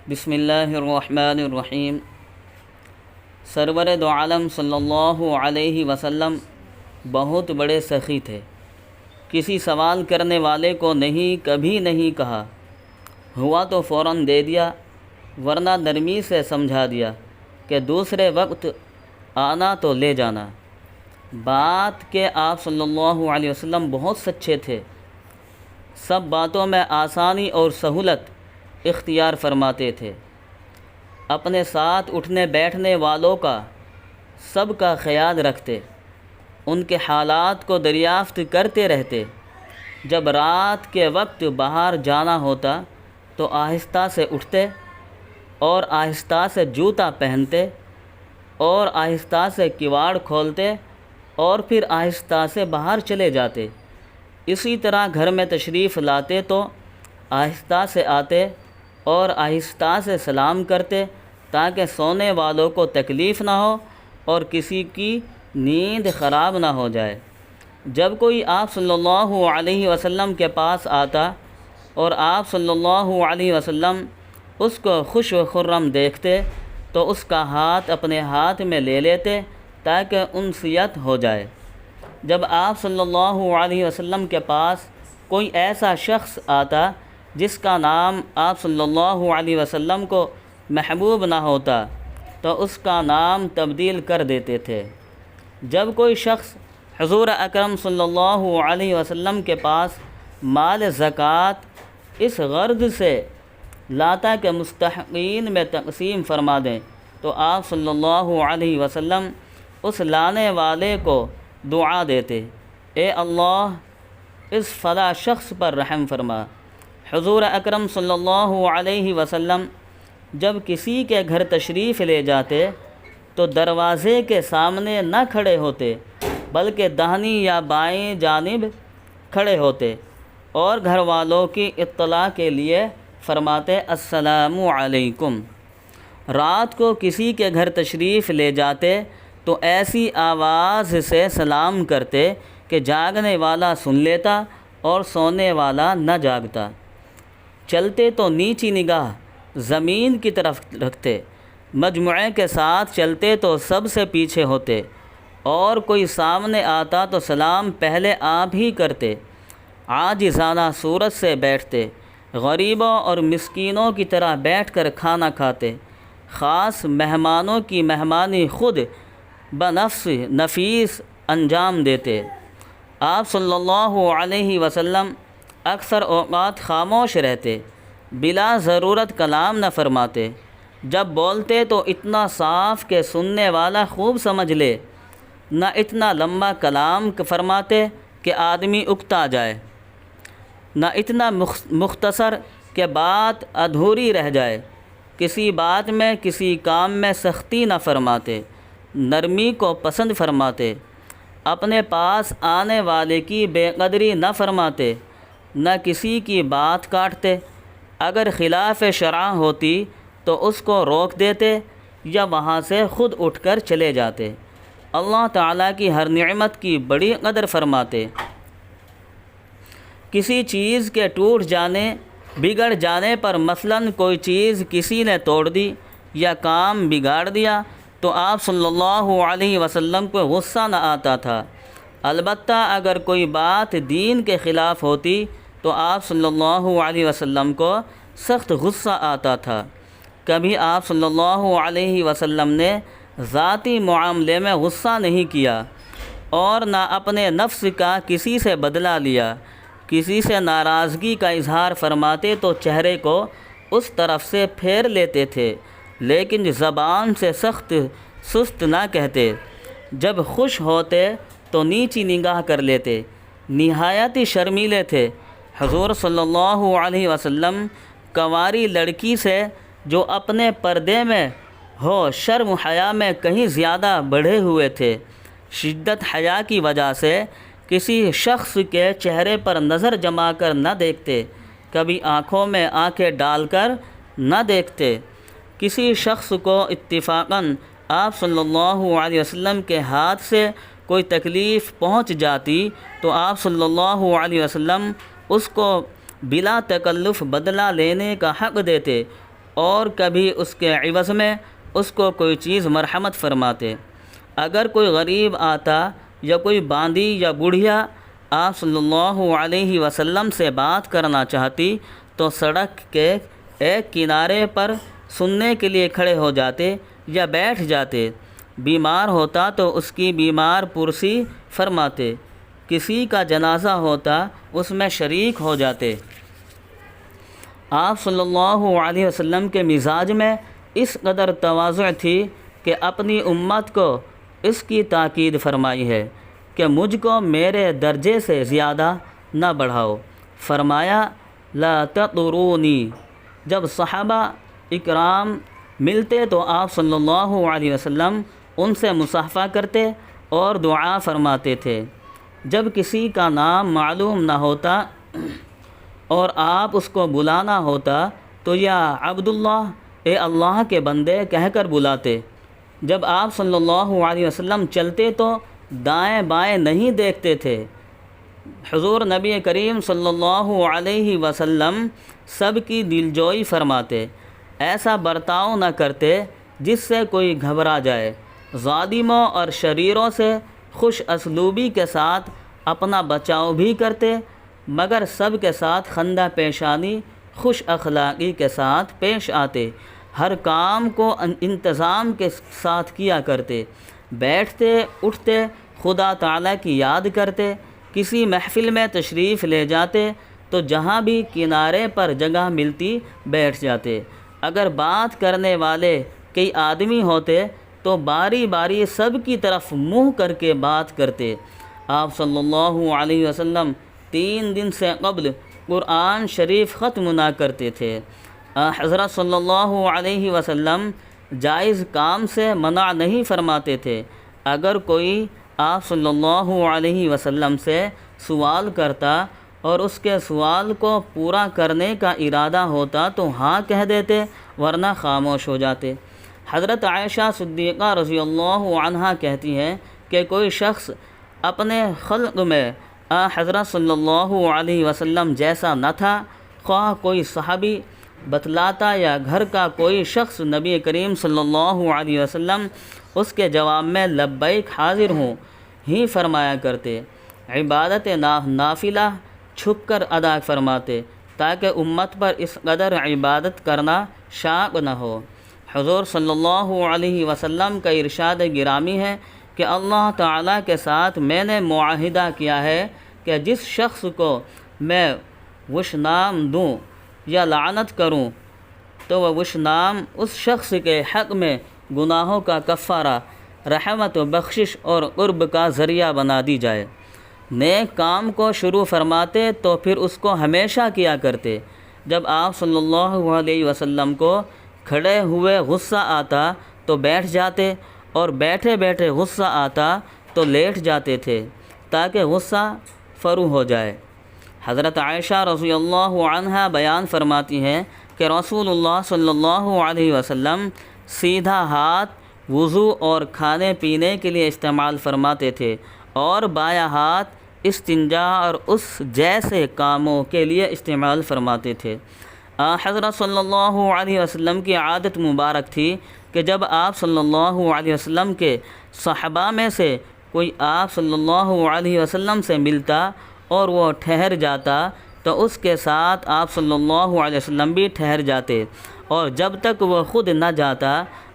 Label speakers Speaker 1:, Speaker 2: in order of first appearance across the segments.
Speaker 1: بسم اللہ الرحمن الرحیم۔ سرور دو عالم صلی اللہ علیہ وسلم بہت بڑے سخی تھے۔ کسی سوال کرنے والے کو کبھی نہیں کہا ہوا تو فوراً دے دیا، ورنہ نرمی سے سمجھا دیا کہ دوسرے وقت آنا تو لے جانا۔ بات کہ آپ صلی اللہ علیہ وسلم بہت سچے تھے، سب باتوں میں آسانی اور سہولت اختیار فرماتے تھے۔ اپنے ساتھ اٹھنے بیٹھنے والوں کا سب کا خیال رکھتے، ان کے حالات کو دریافت کرتے رہتے۔ جب رات کے وقت باہر جانا ہوتا تو آہستہ سے اٹھتے اور آہستہ سے جوتا پہنتے اور آہستہ سے کواڑ کھولتے اور پھر آہستہ سے باہر چلے جاتے۔ اسی طرح گھر میں تشریف لاتے تو آہستہ سے آتے اور آہستہ سے سلام کرتے تاکہ سونے والوں کو تکلیف نہ ہو اور کسی کی نیند خراب نہ ہو جائے۔ جب کوئی آپ صلی اللہ علیہ وسلم کے پاس آتا اور آپ صلی اللہ علیہ وسلم اس کو خوش و خرم دیکھتے تو اس کا ہاتھ اپنے ہاتھ میں لے لیتے تاکہ انسیت ہو جائے۔ جب آپ صلی اللہ علیہ وسلم کے پاس کوئی ایسا شخص آتا جس کا نام آپ صلی اللہ علیہ وسلم کو محبوب نہ ہوتا تو اس کا نام تبدیل کر دیتے تھے۔ جب کوئی شخص حضور اکرم صلی اللہ علیہ وسلم کے پاس مال زکوٰۃ اس غرض سے لاتا کہ مستحقین میں تقسیم فرما دیں تو آپ صلی اللہ علیہ وسلم اس لانے والے کو دعا دیتے، اے اللہ اس فلاں شخص پر رحم فرما۔ حضور اکرم صلی اللہ علیہ وسلم جب کسی کے گھر تشریف لے جاتے تو دروازے کے سامنے نہ کھڑے ہوتے بلکہ داہنی یا بائیں جانب کھڑے ہوتے اور گھر والوں کی اطلاع کے لیے فرماتے السلام علیکم۔ رات کو کسی کے گھر تشریف لے جاتے تو ایسی آواز سے سلام کرتے کہ جاگنے والا سن لیتا اور سونے والا نہ جاگتا۔ چلتے تو نیچی نگاہ زمین کی طرف رکھتے، مجموعے کے ساتھ چلتے تو سب سے پیچھے ہوتے، اور کوئی سامنے آتا تو سلام پہلے آپ ہی کرتے۔ عاجزانہ صورت سے بیٹھتے، غریبوں اور مسکینوں کی طرح بیٹھ کر کھانا کھاتے، خاص مہمانوں کی مہمانی خود بنفس نفیس انجام دیتے۔ آپ صلی اللہ علیہ وسلم اکثر اوقات خاموش رہتے، بلا ضرورت کلام نہ فرماتے۔ جب بولتے تو اتنا صاف کہ سننے والا خوب سمجھ لے، نہ اتنا لمبا کلام فرماتے کہ آدمی اکتا جائے، نہ اتنا مختصر کہ بات ادھوری رہ جائے۔ کسی بات میں کسی کام میں سختی نہ فرماتے، نرمی کو پسند فرماتے۔ اپنے پاس آنے والے کی بے قدری نہ فرماتے، نہ کسی کی بات کاٹتے۔ اگر خلاف شرع ہوتی تو اس کو روک دیتے یا وہاں سے خود اٹھ کر چلے جاتے۔ اللہ تعالیٰ کی ہر نعمت کی بڑی قدر فرماتے۔ کسی چیز کے ٹوٹ جانے، بگڑ جانے پر مثلاً کوئی چیز کسی نے توڑ دی یا کام بگاڑ دیا تو آپ صلی اللہ علیہ وسلم کو غصہ نہ آتا تھا۔ البتہ اگر کوئی بات دین کے خلاف ہوتی تو آپ صلی اللہ علیہ وسلم کو سخت غصہ آتا تھا۔ کبھی آپ صلی اللہ علیہ وسلم نے ذاتی معاملے میں غصہ نہیں کیا اور نہ اپنے نفس کا کسی سے بدلہ لیا۔ کسی سے ناراضگی کا اظہار فرماتے تو چہرے کو اس طرف سے پھیر لیتے تھے، لیکن زبان سے سخت سست نہ کہتے۔ جب خوش ہوتے تو نیچی نگاہ کر لیتے، نہایت ہی شرمیلے تھے۔ حضور صلی اللہ علیہ وسلم کنواری لڑکی سے جو اپنے پردے میں ہو شرم و حیا میں کہیں زیادہ بڑھے ہوئے تھے۔ شدت حیا کی وجہ سے کسی شخص کے چہرے پر نظر جما کر نہ دیکھتے، کبھی آنکھوں میں آنکھیں ڈال کر نہ دیکھتے۔ کسی شخص کو اتفاقاً آپ صلی اللہ علیہ وسلم کے ہاتھ سے کوئی تکلیف پہنچ جاتی تو آپ صلی اللہ علیہ وسلم اس کو بلا تکلف بدلہ لینے کا حق دیتے اور کبھی اس کے عوض میں اس کو کوئی چیز مرحمت فرماتے۔ اگر کوئی غریب آتا یا کوئی باندی یا بوڑھیا آپ صلی اللہ علیہ وسلم سے بات کرنا چاہتی تو سڑک کے ایک کنارے پر سننے کے لیے کھڑے ہو جاتے یا بیٹھ جاتے۔ بیمار ہوتا تو اس کی بیمار پرسی فرماتے، کسی کا جنازہ ہوتا اس میں شریک ہو جاتے۔ آپ صلی اللہ علیہ وسلم کے مزاج میں اس قدر تواضع تھی کہ اپنی امت کو اس کی تاکید فرمائی ہے کہ مجھ کو میرے درجے سے زیادہ نہ بڑھاؤ۔ فرمایا لا تطرونی۔ جب صحابہ اکرام ملتے تو آپ صلی اللہ علیہ وسلم ان سے مصافحہ کرتے اور دعا فرماتے تھے۔ جب کسی کا نام معلوم نہ ہوتا اور آپ اس کو بلانا ہوتا تو یا عبداللہ، اے اللہ کے بندے کہہ کر بلاتے۔ جب آپ صلی اللہ علیہ وسلم چلتے تو دائیں بائیں نہیں دیکھتے تھے۔ حضور نبی کریم صلی اللہ علیہ وسلم سب کی دلجوئی فرماتے، ایسا برتاؤ نہ کرتے جس سے کوئی گھبرا جائے۔ ظالموں اور شریروں سے خوش اسلوبی کے ساتھ اپنا بچاؤ بھی کرتے، مگر سب کے ساتھ خندہ پیشانی خوش اخلاقی کے ساتھ پیش آتے۔ ہر کام کو انتظام کے ساتھ کیا کرتے، بیٹھتے اٹھتے خدا تعالیٰ کی یاد کرتے۔ کسی محفل میں تشریف لے جاتے تو جہاں بھی کنارے پر جگہ ملتی بیٹھ جاتے۔ اگر بات کرنے والے کئی آدمی ہوتے تو باری باری سب کی طرف منہ کر کے بات کرتے۔ آپ صلی اللہ علیہ وسلم 3 دن سے قبل قرآن شریف ختم نہ کرتے تھے۔ حضرت صلی اللہ علیہ وسلم جائز کام سے منع نہیں فرماتے تھے۔ اگر کوئی آپ صلی اللہ علیہ وسلم سے سوال کرتا اور اس کے سوال کو پورا کرنے کا ارادہ ہوتا تو ہاں کہہ دیتے، ورنہ خاموش ہو جاتے۔ حضرت عائشہ صدیقہ رضی اللہ عنہا کہتی ہیں کہ کوئی شخص اپنے خلق میں حضرت صلی اللہ علیہ وسلم جیسا نہ تھا، خواہ کوئی صحابی بتلاتا یا گھر کا کوئی شخص نبی کریم صلی اللہ علیہ وسلم اس کے جواب میں لبیک حاضر ہوں ہی فرمایا کرتے۔ عبادت نافلہ چھپ کر ادا فرماتے تاکہ امت پر اس قدر عبادت کرنا شاق نہ ہو۔ حضور صلی اللہ علیہ وسلم کا ارشاد گرامی ہے کہ اللہ تعالیٰ کے ساتھ میں نے معاہدہ کیا ہے کہ جس شخص کو میں وشنام دوں یا لعنت کروں تو وہ وشنام اس شخص کے حق میں گناہوں کا کفارہ، رحمت و بخشش اور قرب کا ذریعہ بنا دی جائے۔ نیک کام کو شروع فرماتے تو پھر اس کو ہمیشہ کیا کرتے۔ جب آپ صلی اللہ علیہ وسلم کو کھڑے ہوئے غصہ آتا تو بیٹھ جاتے اور بیٹھے بیٹھے غصہ آتا تو لیٹ جاتے تھے تاکہ غصہ فرو ہو جائے۔ حضرت عائشہ رضی اللہ عنہا بیان فرماتی ہیں کہ رسول اللہ صلی اللہ علیہ وسلم سیدھا ہاتھ وضو اور کھانے پینے کے لیے استعمال فرماتے تھے اور بایاں ہاتھ استنجا اور اس جیسے کاموں کے لیے استعمال فرماتے تھے۔ حضرت صلی اللہ علیہ وسلم کی عادت مبارک تھی کہ جب آپ صلی اللہ علیہ وسلم کے صحابہ میں سے کوئی آپ صلی اللہ علیہ وسلم سے ملتا اور وہ ٹھہر جاتا تو اس کے ساتھ آپ صلی اللہ علیہ وسلم بھی ٹھہر جاتے، اور جب تک وہ خود نہ جاتا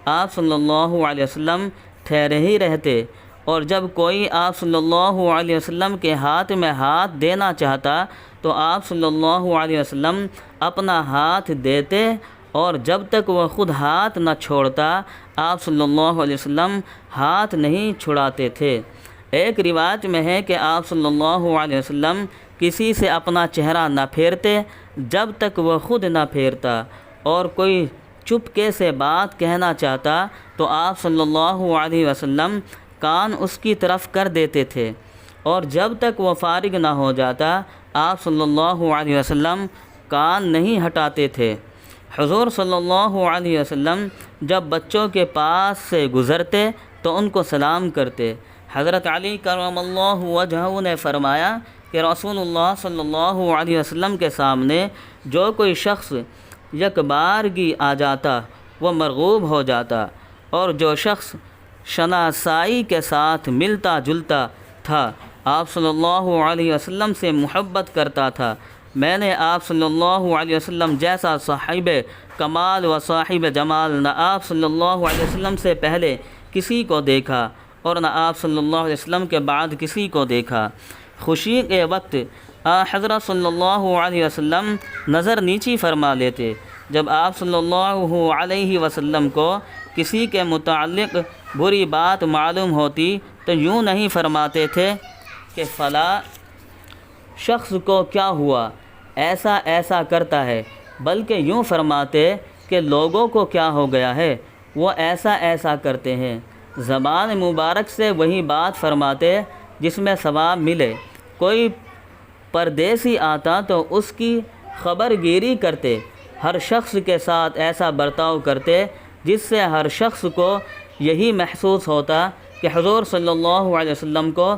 Speaker 1: آپ صلی اللہ علیہ وسلم ٹھہرے ہی رہتے، اور جب کوئی آپ صلی اللہ علیہ وسلم کے ہاتھ میں ہاتھ دینا چاہتا تو آپ صلی اللہ علیہ وسلم اپنا ہاتھ دیتے، اور جب تک وہ خود ہاتھ نہ چھوڑتا آپ صلی اللہ علیہ وسلم ہاتھ نہیں چھڑاتے تھے۔ ایک روایت میں ہے کہ آپ صلی اللہ علیہ وسلم کسی سے اپنا چہرہ نہ پھیرتے جب تک وہ خود نہ پھیرتا، اور کوئی چپکے سے بات کہنا چاہتا تو آپ صلی اللہ علیہ وسلم کان اس کی طرف کر دیتے تھے، اور جب تک وہ فارغ نہ ہو جاتا آپ صلی اللہ علیہ وسلم کان نہیں ہٹاتے تھے۔ حضور صلی اللہ علیہ وسلم جب بچوں کے پاس سے گزرتے تو ان کو سلام کرتے۔ حضرت علی کرم اللہ وجہہ نے فرمایا کہ رسول اللہ صلی اللہ علیہ وسلم کے سامنے جو کوئی شخص یک بارگی آ جاتا وہ مرغوب ہو جاتا، اور جو شخص شناسائی کے ساتھ ملتا جلتا تھا آپ صلی اللہ علیہ وسلم سے محبت کرتا تھا۔ میں نے آپ صلی اللہ علیہ وسلم جیسا صاحب کمال و صاحب جمال نہ آپ صلی اللہ علیہ وسلم سے پہلے کسی کو دیکھا اور نہ آپ صلی اللہ علیہ وسلم کے بعد کسی کو دیکھا۔ خوشی کے وقت حضرت صلی اللہ علیہ وسلم نظر نیچی فرما لیتے۔ جب آپ صلی اللہ علیہ وسلم کو کسی کے متعلق بری بات معلوم ہوتی تو یوں نہیں فرماتے تھے کہ فلاں شخص کو کیا ہوا، ایسا ایسا کرتا ہے، بلکہ یوں فرماتے کہ لوگوں کو کیا ہو گیا ہے، وہ ایسا ایسا کرتے ہیں۔ زبان مبارک سے وہی بات فرماتے جس میں ثواب ملے۔ کوئی پردیسی آتا تو اس کی خبر گیری کرتے، ہر شخص کے ساتھ ایسا برتاؤ کرتے جس سے ہر شخص کو یہی محسوس ہوتا کہ حضور صلی اللہ علیہ وسلم کو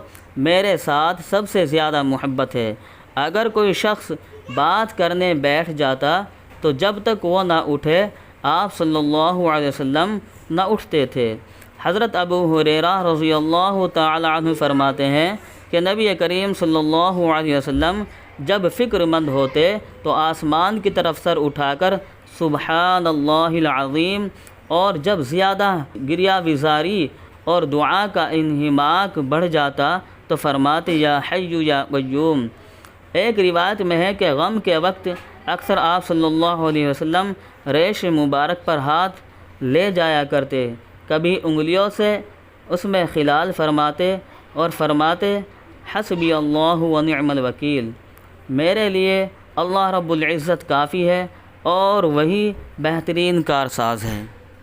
Speaker 1: میرے ساتھ سب سے زیادہ محبت ہے۔ اگر کوئی شخص بات کرنے بیٹھ جاتا تو جب تک وہ نہ اٹھے آپ صلی اللہ علیہ وسلم نہ اٹھتے تھے۔ حضرت ابو ہریرہ رضی اللہ تعالی عنہ فرماتے ہیں کہ نبی کریم صلی اللہ علیہ وسلم جب فکر مند ہوتے تو آسمان کی طرف سر اٹھا کر سبحان اللہ العظیم، اور جب زیادہ گریہ وزاری اور دعا کا انہماک بڑھ جاتا تو فرماتے یا حی یا قیوم۔ ایک روایت میں ہے کہ غم کے وقت اکثر آپ صلی اللہ علیہ وسلم ریش مبارک پر ہاتھ لے جایا کرتے، کبھی انگلیوں سے اس میں خلال فرماتے اور فرماتے حسبی اللہ و نعم الوکیل، میرے لیے اللہ رب العزت کافی ہے اور وہی بہترین کارساز ہے۔